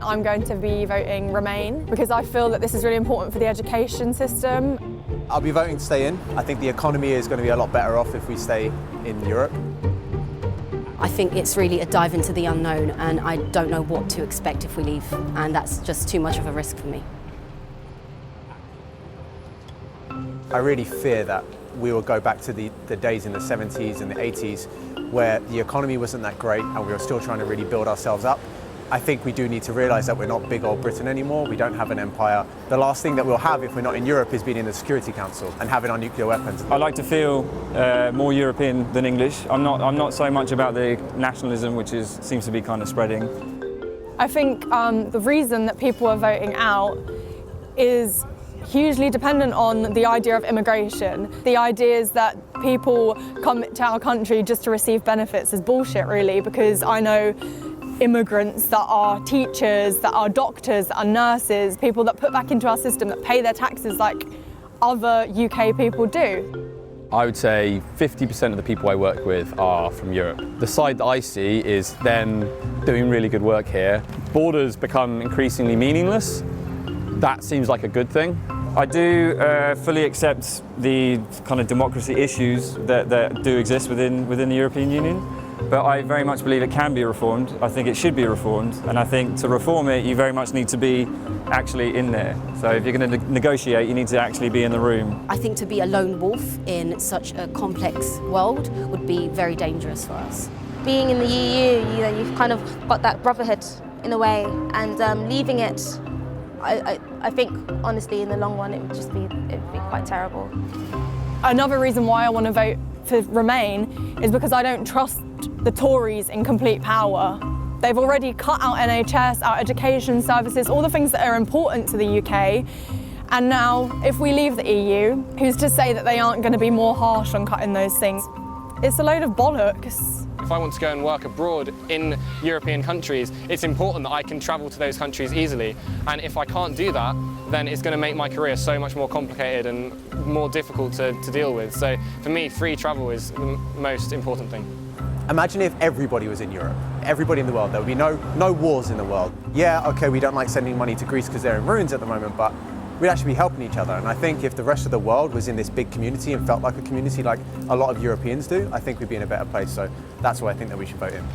I'm going to be voting Remain because I feel that this is really important for the education system. I'll be voting to stay in. I think the economy is going to be a lot better off if we stay in Europe. I think it's really a dive into the unknown, and I don't know what to expect if we leave, and that's just too much of a risk for me. I really fear that we will go back to the days in the 70s and the 80s where the economy wasn't that great and we were still trying to really build ourselves up. I think we do need to realise that we're not big old Britain anymore. We don't have an empire. The last thing that we'll have if we're not in Europe is being in the Security Council and having our nuclear weapons. I like to feel more European than English. I'm not so much about the nationalism, which seems to be kind of spreading. I think the reason that people are voting out is hugely dependent on the idea of immigration. The idea is that people come to our country just to receive benefits is bullshit, really, because I know immigrants that are teachers, that are doctors, that are nurses, people that put back into our system, that pay their taxes like other UK people do. I would say 50% of the people I work with are from Europe. The side that I see is them doing really good work here. Borders become increasingly meaningless. That seems like a good thing. I do fully accept the kind of democracy issues that do exist within the European Union, but I very much believe it can be reformed. I think it should be reformed, and I think to reform it, you very much need to be actually in there. So if you're going to negotiate, you need to actually be in the room. I think to be a lone wolf in such a complex world would be very dangerous for us. Being in the EU, you've kind of got that brotherhood in a way, and leaving it, I think, honestly, in the long run, it would be quite terrible. Another reason why I want to vote for Remain is because I don't trust the Tories in complete power. They've already cut out NHS, our education services, all the things that are important to the UK. And now, if we leave the EU, who's to say that they aren't going to be more harsh on cutting those things? It's a load of bollocks. If I want to go and work abroad in European countries, it's important that I can travel to those countries easily. And if I can't do that, then it's going to make my career so much more complicated and more difficult to deal with. So for me, free travel is the most important thing. Imagine if everybody was in Europe, everybody in the world. There would be no wars in the world. Yeah, okay, we don't like sending money to Greece because they're in ruins at the moment, but we'd actually be helping each other. And I think if the rest of the world was in this big community and felt like a community like a lot of Europeans do, I think we'd be in a better place. So that's why I think that we should vote in.